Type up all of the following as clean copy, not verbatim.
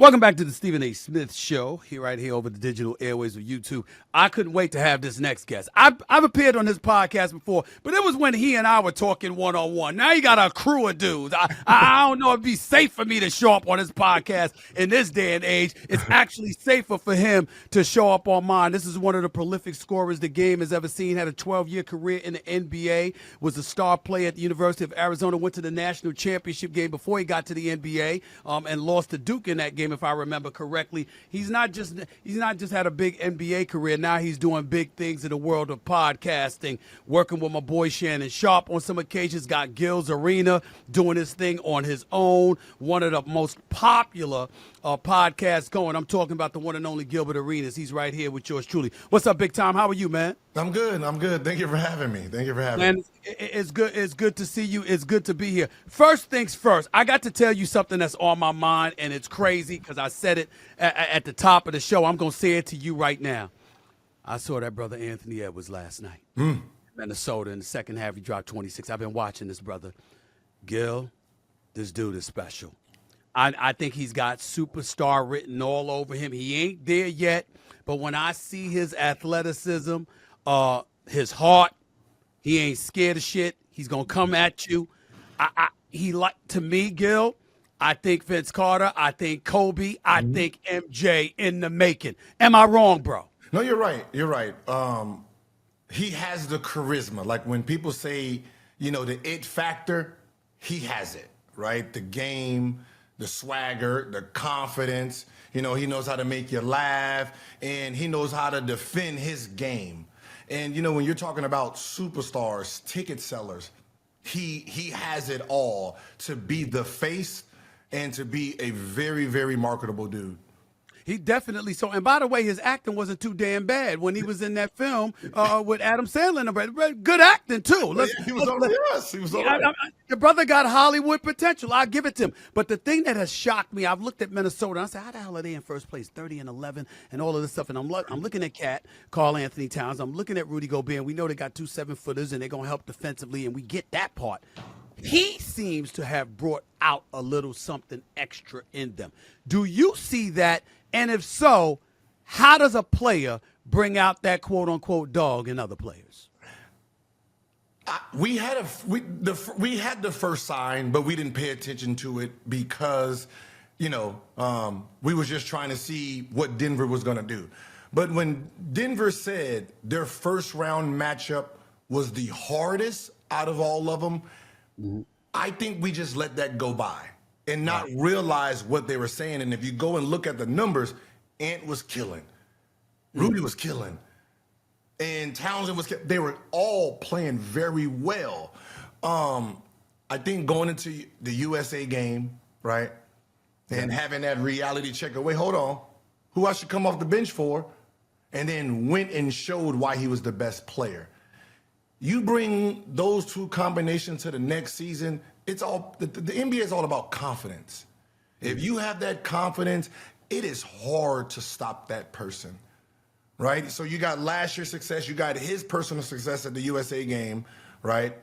Welcome back to the Stephen A. Smith Show, here right here over the digital airways of YouTube. I couldn't wait to have this next guest. I've appeared on his podcast before, but it was when he and I were talking one-on-one. Now you got a crew of dudes. I don't know if it'd be safe for me to show up on his podcast in this day and age. It's actually safer for him to show up on mine. This is one of the prolific scorers the game has ever seen. Had a 12-year career in the NBA, was a star player at the University of Arizona, went to the national championship game before he got to the NBA, and lost to Duke in that game, if I remember correctly. He's not just had a big NBA career. Now he's doing big things in the world of podcasting, working with my boy Shannon Sharp on some occasions, got Gilbert Arenas doing his thing on his own, one of the most popular podcasts going. I'm talking about the one and only Gilbert Arenas. He's right here with yours truly. What's up, big time? How are you, man? I'm good. Thank you for having me. Man, it's good to see you. It's good to be here. First things first, I got to tell you something that's on my mind, and it's crazy because I said it at the top of the show. I'm going to say it to you right now. I saw that brother Anthony Edwards last night. Minnesota. In the second half, he dropped 26. I've been watching this brother. Gil, this dude is special. I think he's got superstar written all over him. He ain't there yet, but when I see his athleticism, his heart, he ain't scared of shit. He's gonna come at you. To me, Gil, I think Vince Carter, I think Kobe, I think MJ in the making. Am I wrong, bro? No, you're right. He has the charisma. Like when people say, the it factor, he has it, right? The game, the swagger, the confidence. He knows how to make you laugh, and he knows how to defend his game. And, when you're talking about superstars, ticket sellers, he has it all to be the face and to be a very, very marketable dude. He definitely so. And by the way, his acting wasn't too damn bad when he was in that film with Adam Sandler. Good acting, too. He was all right. The brother got Hollywood potential. I'll give it to him. But the thing that has shocked me, I've looked at Minnesota, and I said, how the hell are they in first place, 30-11, and all of this stuff? And I'm looking at Cat, Karl Anthony Towns. I'm looking at Rudy Gobert, and we know they got 2 7-footers, and they're going to help defensively, and we get that part. He seems to have brought out a little something extra in them. Do you see that? And if so, how does a player bring out that quote-unquote dog in other players? We had the first sign, but we didn't pay attention to it because, we was just trying to see what Denver was going to do. But when Denver said their first round matchup was the hardest out of all of them, I think we just let that go by and not realize what they were saying. And if you go and look at the numbers, Ant was killing, Rudy was killing, and Townsend was killing. They were all playing very well. I think going into the USA game, right, and having that reality check away, hold on, who I should come off the bench for, and then went and showed why he was the best player. You bring those two combinations to the next season, it's all the NBA is all about confidence. If you have that confidence, it is hard to stop that person, right? So you got last year's success, you got his personal success at the USA game, right?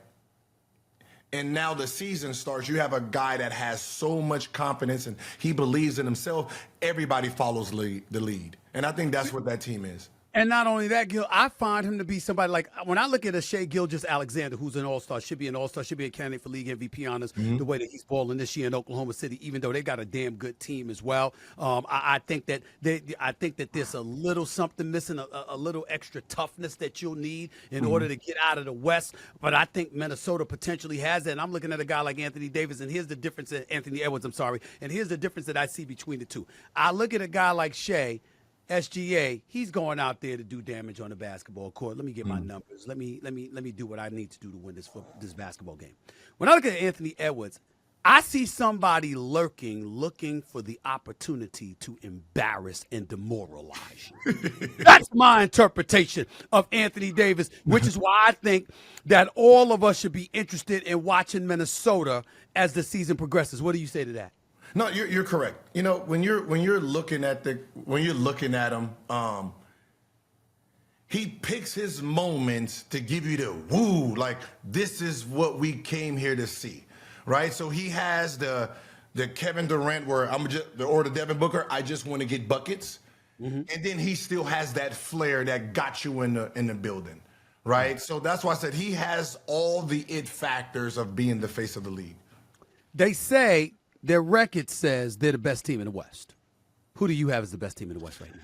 And now the season starts. You have a guy that has so much confidence and he believes in himself. Everybody follows the lead. And I think that's what that team is. And not only that, Gil, I find him to be somebody like, when I look at a Shai Gilgeous-Alexander, who's an all-star, should be an all-star, should be a candidate for league MVP honors, the way that he's balling this year in Oklahoma City, even though they got a damn good team as well. I think that there's a little something missing, a little extra toughness that you'll need in order to get out of the West. But I think Minnesota potentially has that. And I'm looking at a guy like Anthony Davis, and here's the difference, Anthony Edwards, and here's the difference that I see between the two. I look at a guy like Shai, SGA, he's going out there to do damage on the basketball court. Let me get my numbers. Let me do what I need to do to win this basketball game. When I look at Anthony Edwards, I see somebody looking for the opportunity to embarrass and demoralize you. That's my interpretation of Anthony Davis, which is why I think that all of us should be interested in watching Minnesota as the season progresses. What do you say to that? No, you're correct. When you're looking at him, he picks his moments to give you the woo, like this is what we came here to see, right? So he has the the Kevin Durant where or the Devin Booker, I just want to get buckets. And then he still has that flair that got you in the building, right? So that's why I said he has all the it factors of being the face of the league. They say their record says they're the best team in the West. Who do you have as the best team in the West right now?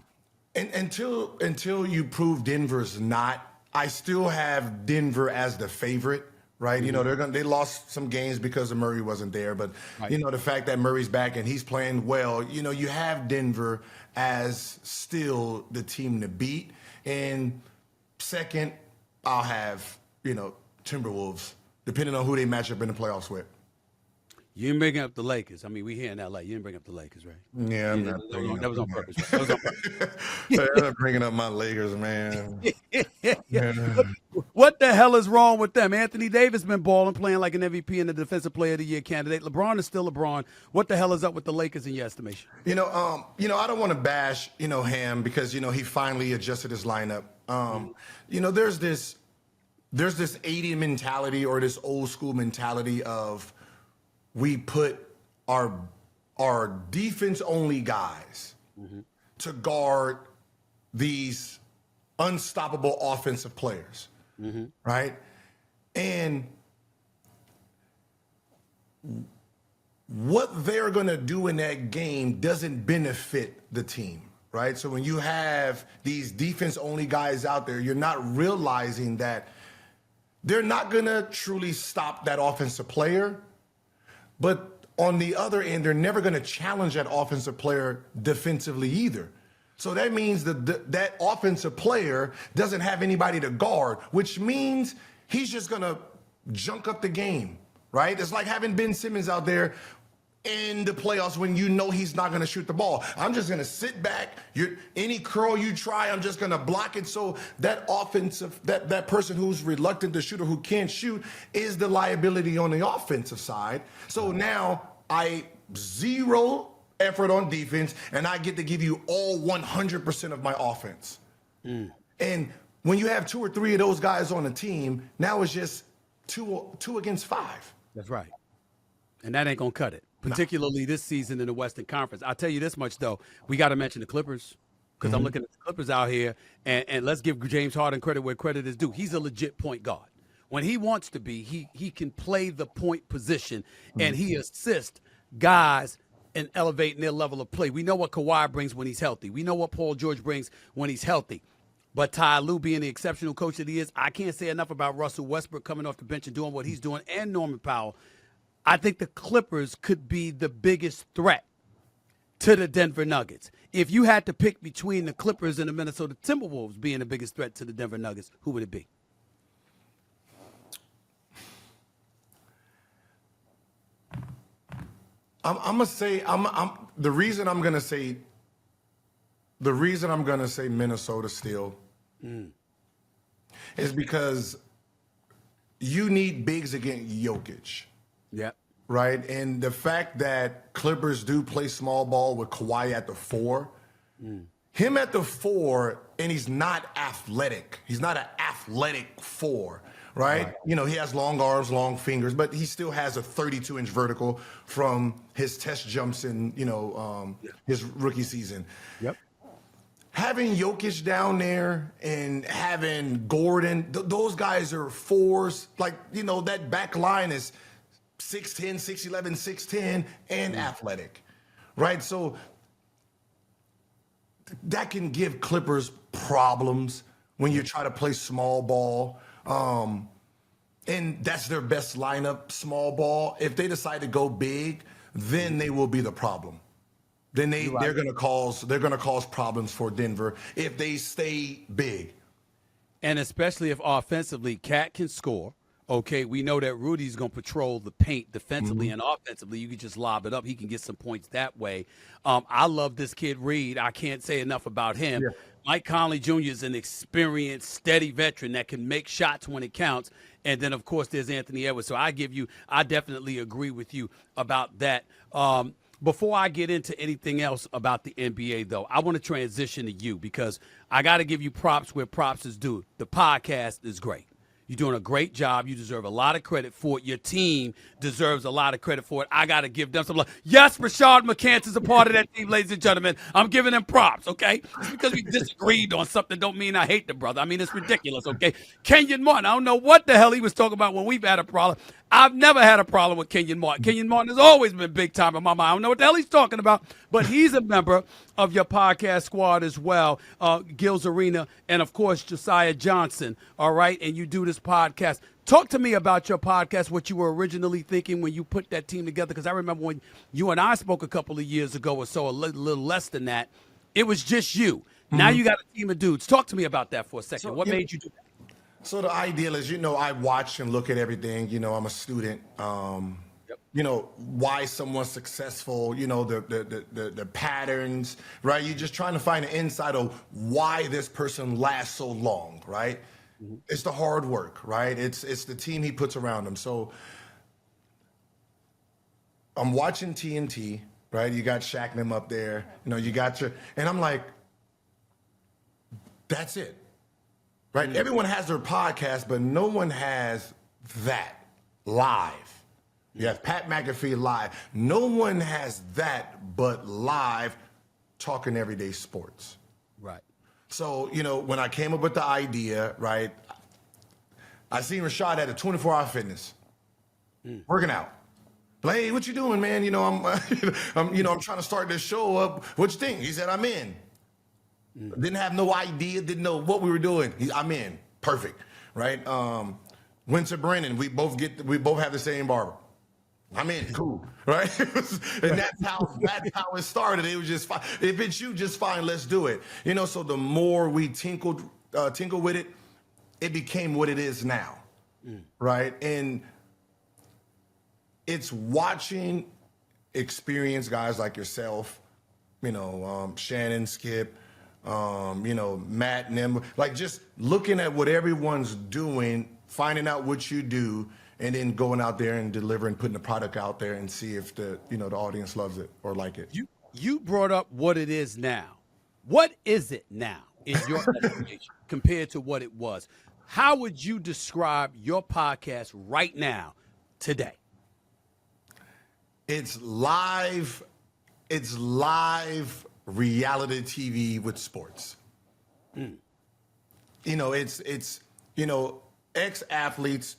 And until you prove Denver's not, I still have Denver as the favorite. Right, you know they lost some games because of Murray wasn't there, but you know the fact that Murray's back and he's playing well, you know you have Denver as still the team to beat. And second, I'll have Timberwolves, depending on who they match up in the playoffs with. You didn't bring up the Lakers. I mean, we here in LA. You didn't bring up the Lakers, right? Yeah, I'm not that was on purpose. Right? That was on purpose. I'm bringing up my Lakers, man. What the hell is wrong with them? Anthony Davis been balling, playing like an MVP and a Defensive Player of the Year candidate. LeBron is still LeBron. What the hell is up with the Lakers in your estimation? I don't want to bash Ham because he finally adjusted his lineup. There's this 80 mentality or this old school mentality of we put our defense only guys to guard these unstoppable offensive players, right? And what they're going to do in that game doesn't benefit the team, right? So when you have these defense only guys out there, you're not realizing that they're not going to truly stop that offensive player. But on the other end, they're never going to challenge that offensive player defensively either. So that means that offensive player doesn't have anybody to guard, which means he's just going to junk up the game, right? It's like having Ben Simmons out there in the playoffs when he's not going to shoot the ball. I'm just going to sit back. Any curl you try, I'm just going to block it. So that offensive, that person who's reluctant to shoot or who can't shoot is the liability on the offensive side. So now I zero effort on defense and I get to give you all 100% of my offense. And when you have 2 or 3 of those guys on the team, now it's just two against 5. That's right. And that ain't going to cut it. Particularly this season in the Western Conference. I'll tell you this much, though. We got to mention the Clippers because I'm looking at the Clippers out here. And let's give James Harden credit where credit is due. He's a legit point guard. When he wants to be, he can play the point position, and he assists guys in elevating their level of play. We know what Kawhi brings when he's healthy. We know what Paul George brings when he's healthy. But Ty Lue being the exceptional coach that he is, I can't say enough about Russell Westbrook coming off the bench and doing what he's doing, and Norman Powell. I think the Clippers could be the biggest threat to the Denver Nuggets. If you had to pick between the Clippers and the Minnesota Timberwolves being the biggest threat to the Denver Nuggets, who would it be? I'm gonna say the reason I'm gonna say Minnesota still is because you need bigs against Jokic. Yeah. Right. And the fact that Clippers do play small ball with Kawhi at the 4, him at the 4, and he's not athletic. He's not an athletic 4. Right? He has long arms, long fingers, but he still has a 32-inch vertical from his test jumps in, his rookie season. Yep. Having Jokic down there and having Gordon, those guys are 4s. Like, that back line is 6'10", 6'11", 6'10", and athletic, right? So that can give Clippers problems when you try to play small ball. And that's their best lineup, small ball. If they decide to go big, then they will be the problem. Then they're going to cause problems for Denver if they stay big. And especially if offensively, Cat can score. Okay, we know that Rudy's going to patrol the paint defensively and offensively. You can just lob it up. He can get some points that way. I love this kid Reed. I can't say enough about him. Yeah. Mike Conley Jr. is an experienced, steady veteran that can make shots when it counts. And then, of course, there's Anthony Edwards. So I definitely agree with you about that. Before I get into anything else about the NBA, though, I want to transition to you because I got to give you props where props is due. The podcast is great. You're doing a great job. You deserve a lot of credit for it. Your team deserves a lot of credit for it. I got to give them some love. Yes, Rashard McCants is a part of that team, ladies and gentlemen. I'm giving them props, okay? Just because we disagreed on something don't mean I hate the brother. I mean, it's ridiculous, okay? Kenyon Martin, I don't know what the hell he was talking about when we've had a problem. I've never had a problem with Kenyon Martin. Kenyon Martin has always been big time in my mind. I don't know what the hell he's talking about, but he's a member of your podcast squad as well, Gilbert Arenas, and, of course, Josiah Johnson, all right? And you do this podcast. Talk to me about your podcast, what you were originally thinking when you put that team together, because I remember when you and I spoke a couple of years ago or so, a little less than that, it was just you. Mm-hmm. Now you got a team of dudes. Talk to me about that for a second. What made you do that? So the ideal is, I watch and look at everything. I'm a student. Why someone's successful, the patterns, right? You're just trying to find an insight of why this person lasts so long, right? Mm-hmm. It's the hard work, right? It's the team he puts around him. So I'm watching TNT, right? You got Shaq and them up there, you got and I'm like, that's it. Right? Mm-hmm. Everyone has their podcast, but no one has that live. You have Pat McAfee live. No one has that but live talking everyday sports. Right. So, when I came up with the idea, right, I seen Rashad at a 24-hour fitness, working out. Like, hey, what you doing, man? I'm trying to start this show up. What you think? He said, I'm in. Didn't have no idea, didn't know what we were doing. I'm in. Perfect. Right? Went to Brennan. We both have the same barber. I'm in. Cool. Right? And that's how it started. It was just fine. If it's you, just fine, let's do it. So the more we tinkle with it, it became what it is now. Right? And it's watching experienced guys like yourself, Shannon, Skip, Matt and them, like just looking at what everyone's doing, finding out what you do, and then going out there and delivering, putting the product out there and see if the audience loves it or like it. You brought up what it is now. What is it now in your estimation compared to what it was? How would you describe your podcast right now, today? It's live reality TV with sports. It's ex-athletes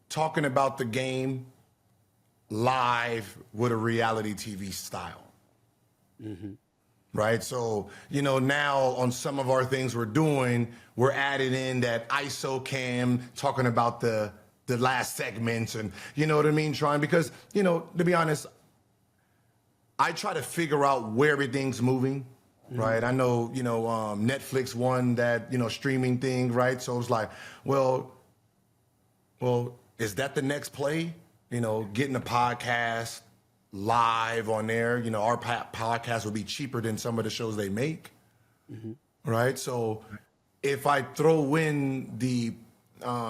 talking about the game live with a reality TV style. Mm-hmm. Right? So, now on some of our things we're doing, we're adding in that ISO cam, talking about the last segments and, you know what I mean? Because, to be honest, I try to figure out where everything's moving, right? I know, Netflix won that, streaming thing, right? So it's like, well, is that the next play? Getting a podcast live on there, our podcast would be cheaper than some of the shows they make, right? So if I throw in the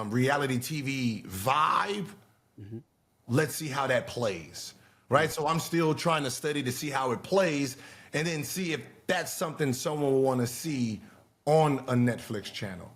reality TV vibe, let's see how that plays. Right, so I'm still trying to study to see how it plays and then see if that's something someone will want to see on a Netflix channel.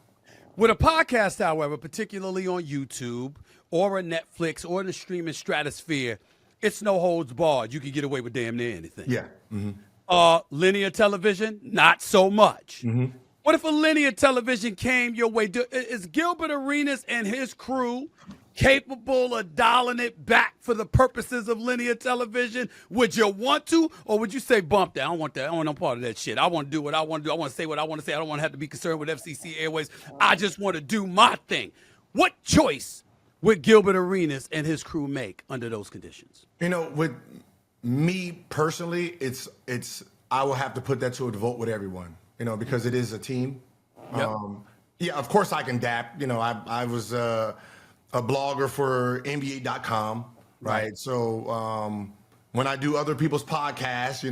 With a podcast, however, particularly on YouTube or a Netflix or the streaming stratosphere, it's no holds barred. You can get away with damn near anything. Yeah. Mm-hmm. Linear television, not so much. Mm-hmm. What if a linear television came your way? Is Gilbert Arenas and his crew capable of dialing it back for the purposes of linear television? Would you want to, or would you say, bump that? I don't want that. I don't want no part of that shit. I want to do what I want to do. I want to say what I want to say. I don't want to have to be concerned with FCC Airways. I just want to do my thing. What choice would Gilbert Arenas and his crew make under those conditions? With me personally, it's I will have to put that to a vote with everyone, because it is a team. Yep. Yeah, of course I can dap. I was a blogger for NBA.com, right? So when I do other people's podcasts,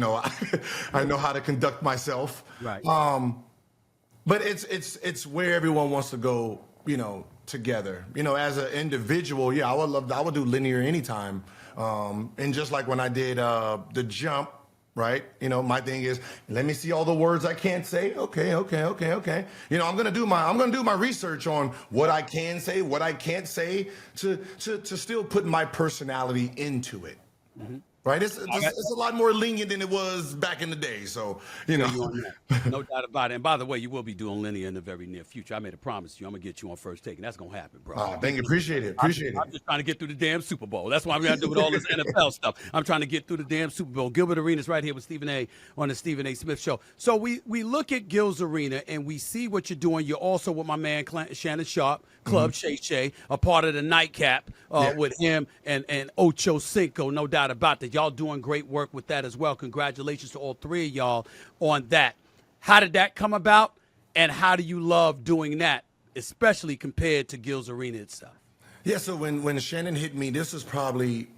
I know how to conduct myself. Right. But it's where everyone wants to go, together. As an individual, yeah, I would do linear anytime. And just like when I did The Jump, right? You know, my thing is, let me see all the words I can't say. Okay. You know, I'm gonna do my research on what I can say, what I can't say, to still put my personality into it. Mm-hmm. Right? It's a lot more lenient than it was back in the day. So, you know. You on that. No doubt about it. And by the way, you will be doing linear in the very near future. I made a promise to you. I'm going to get you on First Take, and that's going to happen, bro. Thank you. Appreciate it. I'm just trying to get through the damn Super Bowl. That's why I'm going to do with all this NFL stuff. I'm trying to get through the damn Super Bowl. Gilbert Arenas right here with Stephen A. on the Stephen A. Smith Show. So we look at Gil's Arena, and we see what you're doing. You're also with my man Shannon Sharp, Club Shay, a part of the Nightcap with him and Ocho Cinco, no doubt about that. Y'all doing great work with that as well. Congratulations to all three of y'all on that. How did that come about, and how do you love doing that, especially compared to Gil's Arena itself? Yeah, so when Shannon hit me, this was probably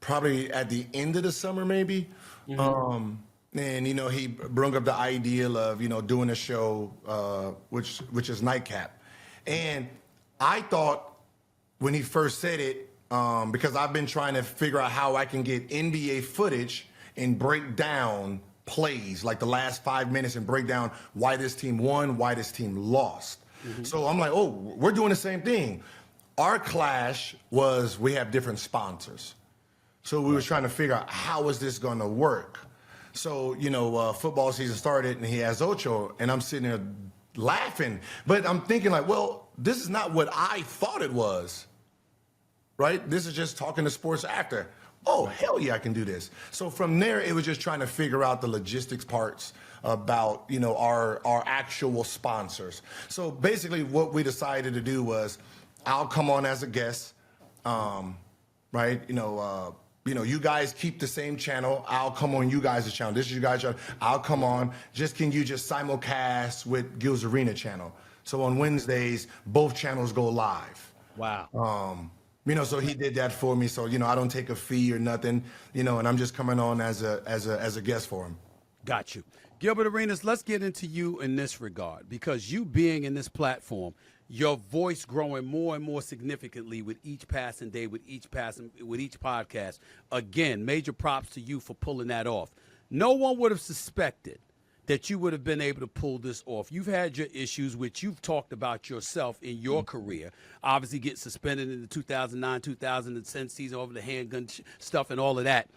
at the end of the summer, maybe. And you know, he brought up the idea of, you know, doing a show, which is Nightcap. And I thought when he first said it, because I've been trying to figure out how I can get NBA footage and break down plays, like the last 5 minutes, and break down why this team won, why this team lost. So I'm like, oh, we're doing the same thing. Our clash was we have different sponsors. So we were trying to figure out how is this going to work. So, you know, football season started and he has Ocho, and I'm sitting there laughing. But I'm thinking like, well, this is not what I thought it was, right? This is just talking to sports actor. Oh, hell yeah, I can do this. So from there, it was just trying to figure out the logistics parts about, you know, our actual sponsors. So basically what we decided to do was I'll come on as a guest, right? You know, you guys keep the same channel. I'll come on you guys' channel. This is you guys' channel. I'll come on. Can you just simulcast with Gil's Arena channel? So on Wednesdays, both channels go live. Wow. You know, so he did that for me. So, you know, I don't take a fee or nothing, you know, and I'm just coming on as a guest for him. Got you. Gilbert Arenas, let's get into you in this regard, because you being in this platform, your voice growing more and more significantly with each passing day, with each podcast. Again, major props to you for pulling that off. No one would have suspected that you would have been able to pull this off. You've had your issues, which you've talked about yourself in your career. Obviously, get suspended in the 2009-2010 season over the handgun stuff and all of that.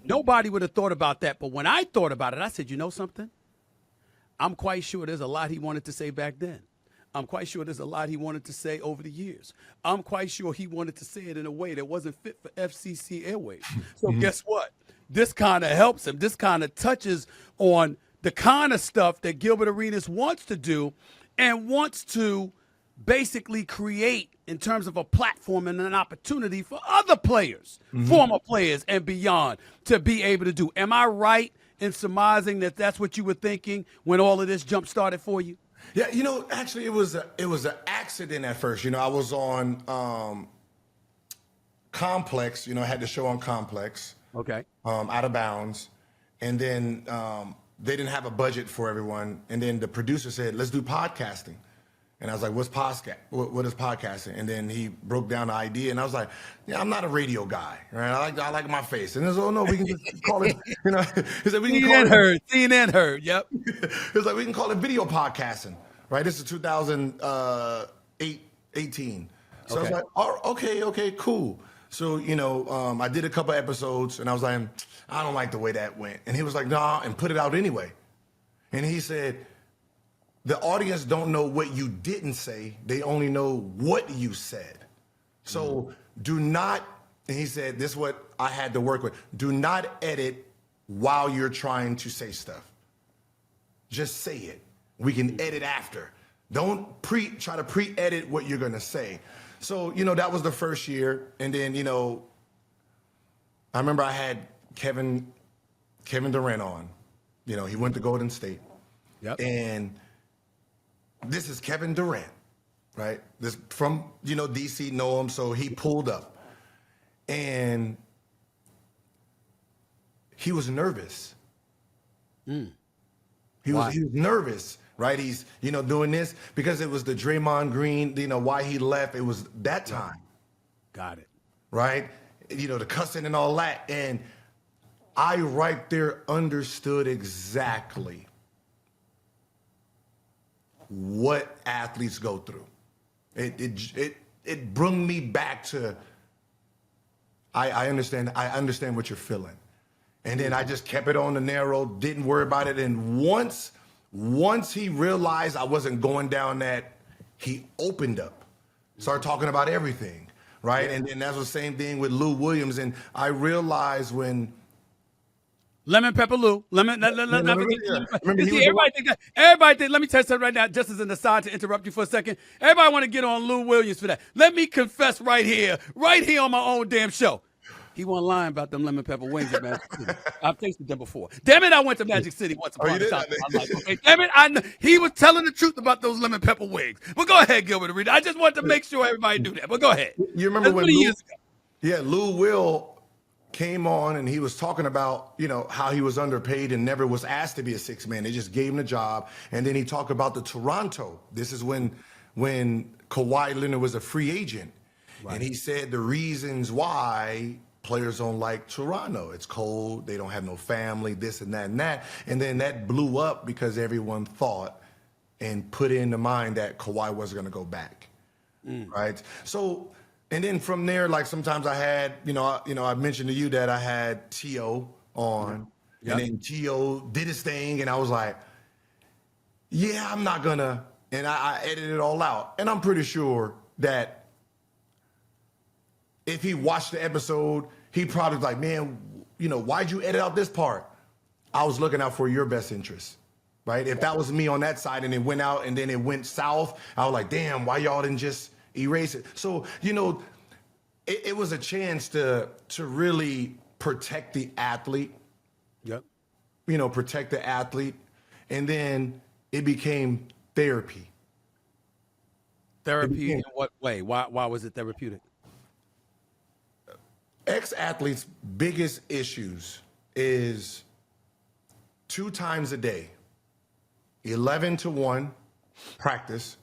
Nobody would have thought about that. But when I thought about it, I said, you know something? I'm quite sure there's a lot he wanted to say back then. I'm quite sure there's a lot he wanted to say over the years. I'm quite sure he wanted to say it in a way that wasn't fit for FCC airwaves. So guess what? This kind of helps him. This kind of touches on the kind of stuff that Gilbert Arenas wants to do and wants to basically create in terms of a platform and an opportunity for other players, former players and beyond, to be able to do. Am I right in surmising that that's what you were thinking when all of this jump started for you? Yeah, you know, actually it was an accident at first. You know, I was on Complex, you know, I had the show on Complex. Okay. Out of Bounds. And then they didn't have a budget for everyone. And then the producer said, let's do podcasting. And I was like, what's podcast? What is podcasting? And then he broke down the idea, and I was like, yeah, I'm not a radio guy, right? I like my face. And he was, oh no, we can just call it, you know. He said, we can call it. CNN heard, yep. He was like, we can call it video podcasting, right? This is 2018. So I was like, oh, okay, cool. So, you know, I did a couple episodes, and I was like, I don't like the way that went. And he was like, nah, and put it out anyway. And he said, the audience don't know what you didn't say. They only know what you said. So do not, and he said, this is what I had to work with. Do not edit while you're trying to say stuff. Just say it. We can edit after. Don't try to pre-edit what you're going to say. So, you know, that was the first year. And then, you know, I remember I had Kevin Durant on. You know, he went to Golden State. Yep. And this is Kevin Durant, right? This from, you know, DC, know him, so he pulled up. And he was nervous. He was nervous, right? He's, you know, doing this because it was the Draymond Green, you know, why he left. It was that time. Got it. Right? You know, the cussing and all that. And I right there understood exactly what athletes go through. It brought me back to I understand what you're feeling. And then I just kept it on the narrow, didn't worry about it. And once he realized I wasn't going down that, he opened up, started talking about everything, right? And then that's the same thing with Lou Williams. And I realized when Lemon Pepper Lou. Everybody think, let me tell you something right now, just as an aside to interrupt you for a second. Everybody want to get on Lou Williams for that. Let me confess right here on my own damn show. He wasn't lying about them lemon pepper wings at Magic City. I've tasted them before. Damn it, I went to Magic City once upon a time. Okay, damn it, he was telling the truth about those lemon pepper wings. But go ahead, Gilbert Arenas. I just wanted to make sure everybody knew that. But go ahead. You remember when Lou Will came on and he was talking about, how he was underpaid and never was asked to be a six man. They just gave him the job. And then he talked about the Toronto. This is when Kawhi Leonard was a free agent. Right. And he said the reasons why players don't like Toronto. It's cold. They don't have no family, this and that and that. And then that blew up because everyone thought and put in the mind that Kawhi wasn't going to go back. Right. So, and then from there, like sometimes I had, I mentioned to you that I had T.O. on, and then T.O. did his thing, and I was like, yeah, I'm not gonna, and I edited it all out. And I'm pretty sure that if he watched the episode, he probably was like, man, why'd you edit out this part? I was looking out for your best interest, right? If that was me on that side and it went out and then it went south, I was like, damn, why y'all didn't just erase it? So, it was a chance to really protect the athlete. Yep. Protect the athlete. And then it became therapy. Therapy in what way? Why was it therapeutic? Ex-athletes' biggest issues is 2 times a day, 11 to 1 practice.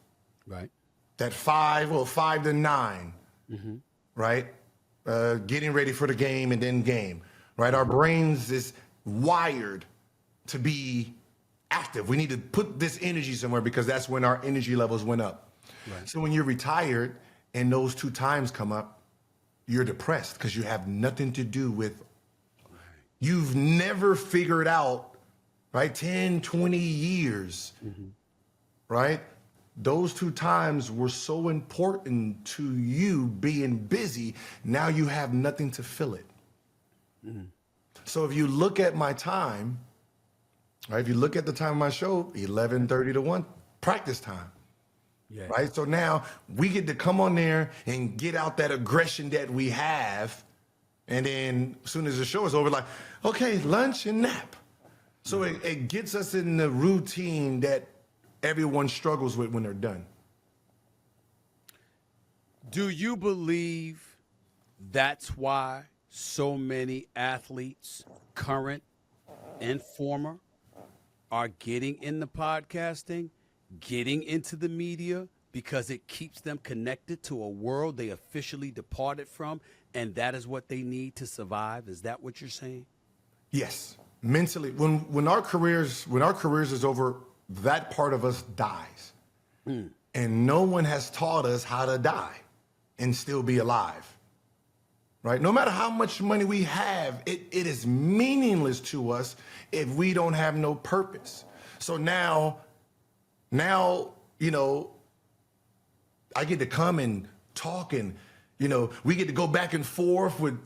Right. That 5 to 9, right? Getting ready for the game and then game, right? Our brains is wired to be active. We need to put this energy somewhere because that's when our energy levels went up. Right. So when you're retired and those 2 times come up, you're depressed because you have nothing to do with, you've never figured out, right? 10, 20 years, right? Those 2 times were so important to you being busy. Now you have nothing to fill it. So if you look at my time, right? If you look at the time of my show, 11:30 to 1, practice time. Yeah. Right. So now we get to come on there and get out that aggression that we have. And then as soon as the show is over, like, okay, lunch and nap. So it gets us in the routine that everyone struggles with when they're done. Do you believe that's why so many athletes, current and former, are getting into podcasting, getting into the media, because it keeps them connected to a world they officially departed from, and that is what they need to survive? Is that what you're saying? Yes. Mentally, when our careers is over, that part of us dies. And no one has taught us how to die and still be alive. Right? No matter how much money we have, it is meaningless to us if we don't have no purpose. So now, I get to come and talk and, we get to go back and forth with,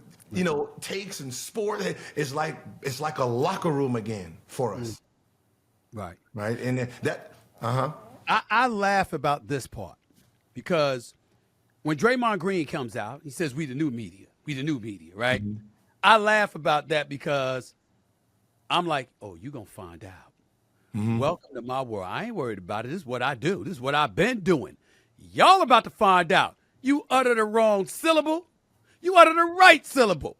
takes and sport. It's like a locker room again for us. Right. Right. And that, I laugh about this part because when Draymond Green comes out, he says, we the new media, right? I laugh about that because I'm like, oh, you're going to find out. Welcome to my world. I ain't worried about it. This is what I do. This is what I've been doing. Y'all about to find out. You utter the wrong syllable. You utter the right syllable.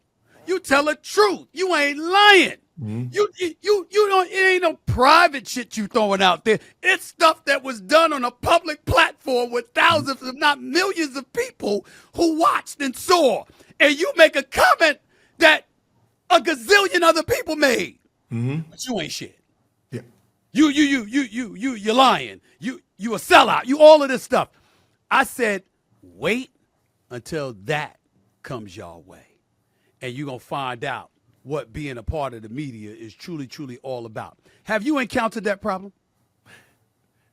You tell the truth. You ain't lying. You don't, it ain't no private shit you throwing out there. It's stuff that was done on a public platform with thousands, if not millions of people who watched and saw. And you make a comment that a gazillion other people made. But you ain't shit. Yeah. You're lying. You a sellout. You all of this stuff. I said, wait until that comes your way. And you're going to find out what being a part of the media is truly, truly all about. Have you encountered that problem?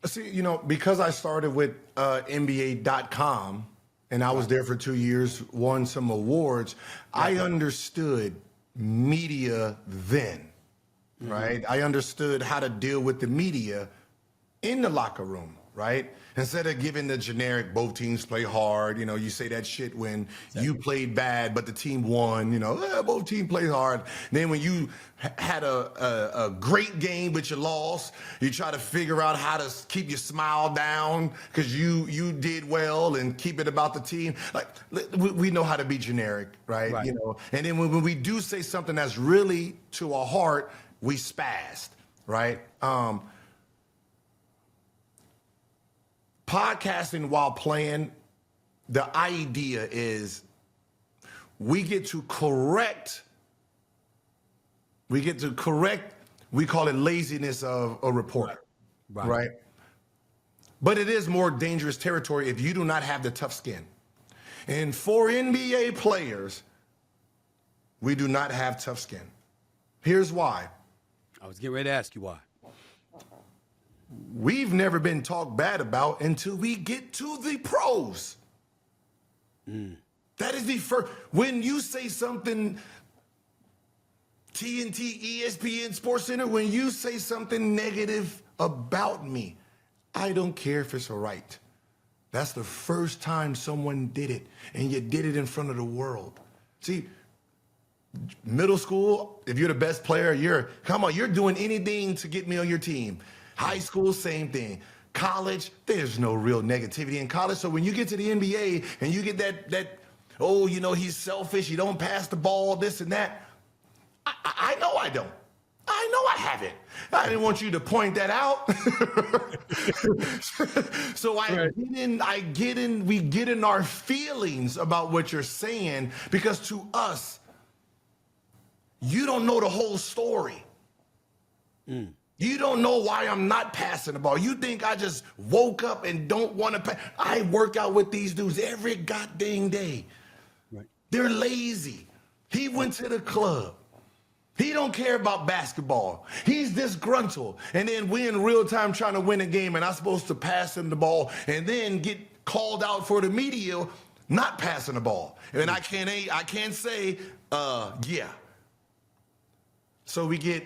See, because I started with NBA.com and I was there for 2 years, won some awards, I understood media then, right? I understood how to deal with the media in the locker room, right? Instead of giving the generic, both teams play hard, you say that shit when you played bad, but the team won, both teams played hard. And then when you had a great game, but you lost, you try to figure out how to keep your smile down because you did well and keep it about the team. Like, we know how to be generic, right? And then when we do say something that's really to our heart, we spazzed, right? Podcasting while playing, the idea is we get to correct, we call it laziness of a reporter, right? But it is more dangerous territory if you do not have the tough skin. And for NBA players, we do not have tough skin. Here's why. I was getting ready to ask you why. We've never been talked bad about until we get to the pros. That is the first. When you say something, TNT, ESPN, Sports Center, when you say something negative about me, I don't care if it's right. That's the first time someone did it, and you did it in front of the world. See, middle school, if you're the best player, you're doing anything to get me on your team. High school, same thing. College, there's no real negativity in college. So when you get to the NBA and you get that he's selfish, he don't pass the ball, this and that. I know I don't. I know I haven't. I didn't want you to point that out. So we get in our feelings about what you're saying because to us, you don't know the whole story. You don't know why I'm not passing the ball. You think I just woke up and don't want to pass. I work out with these dudes every goddamn day. Right. They're lazy. He went to the club. He don't care about basketball. He's disgruntled. And then we in real time trying to win a game and I'm supposed to pass him the ball and then get called out for the media not passing the ball. And I can't say, yeah. So we get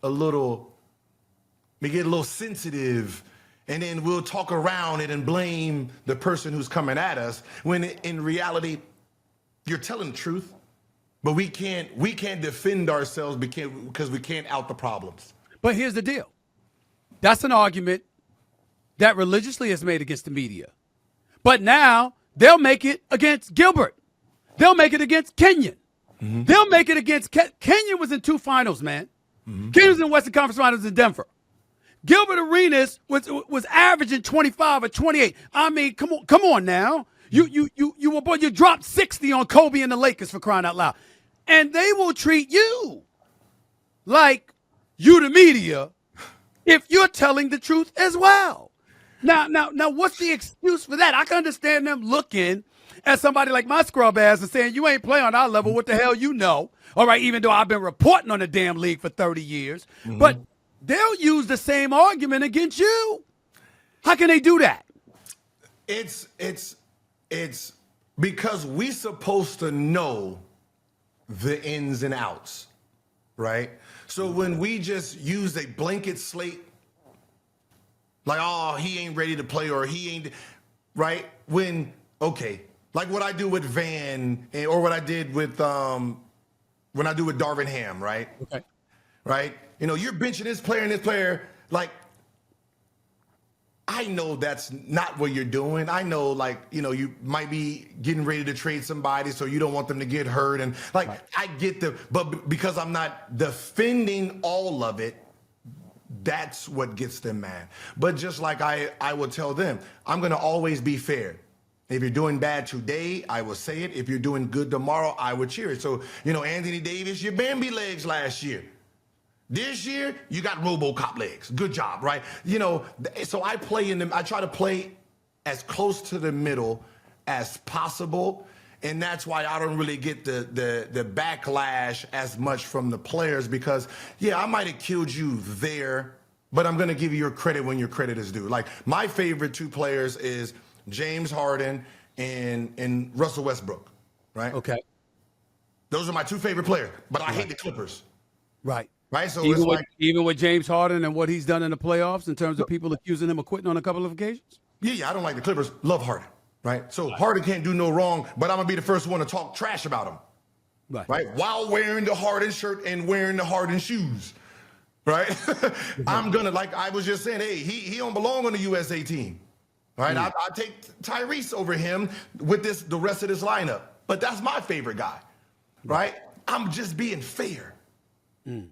a little sensitive, and then we'll talk around it and blame the person who's coming at us when in reality you're telling the truth, but we can't defend ourselves because we can't out the problems. But here's the deal. That's an argument that religiously is made against the media. But now they'll make it against Gilbert. They'll make it against Kenyon. They'll make it against Kenyon was in 2 finals, man. Kenyon was in Western Conference Finals in Denver. Gilbert Arenas was averaging 25 or 28. I mean, come on now. You dropped 60 on Kobe and the Lakers for crying out loud. And they will treat you like you the media if you're telling the truth as well. Now, what's the excuse for that? I can understand them looking at somebody like my scrub ass and saying, you ain't playing on our level, what the hell you know? All right, even though I've been reporting on the damn league for 30 years. But they'll use the same argument against you. How can they do that? It's because we supposed to know the ins and outs, right? So when we just use a blanket slate, like, oh, he ain't ready to play or he ain't, right? Like what I do with Van or what I did with when I do with Darvin Ham, right? Okay. Right? You're benching this player and this player. Like, I know that's not what you're doing. I know, you might be getting ready to trade somebody, so you don't want them to get hurt. And right. I get but because I'm not defending all of it, that's what gets them mad. But just like I will tell them, I'm going to always be fair. If you're doing bad today, I will say it. If you're doing good tomorrow, I would cheer it. So, Anthony Davis, your Bambi legs last year. This year, you got RoboCop legs. Good job, right? So I try to play as close to the middle as possible. And that's why I don't really get the backlash as much from the players because, I might have killed you there, but I'm going to give you your credit when your credit is due. Like, my favorite two players is James Harden and Russell Westbrook, right? Okay. Those are my two favorite players, but I hate the Clippers. Right. Right? So even with James Harden and what he's done in the playoffs in terms of people accusing him of quitting on a couple of occasions? Yeah, I don't like the Clippers. Love Harden, right? So Harden can't do no wrong, but I'm going to be the first one to talk trash about him, right? While wearing the Harden shirt and wearing the Harden shoes, right? I'm going to, like I was just saying, hey, he don't belong on the USA team. Right, I take Tyrese over him with the rest of this lineup, but that's my favorite guy, right? I'm just being fair, and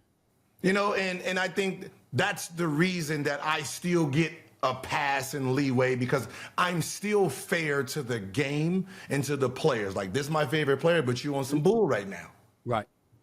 I think that's the reason that I still get a pass and leeway because I'm still fair to the game and to the players. Like, this is my favorite player, but you on some bull right now. Right.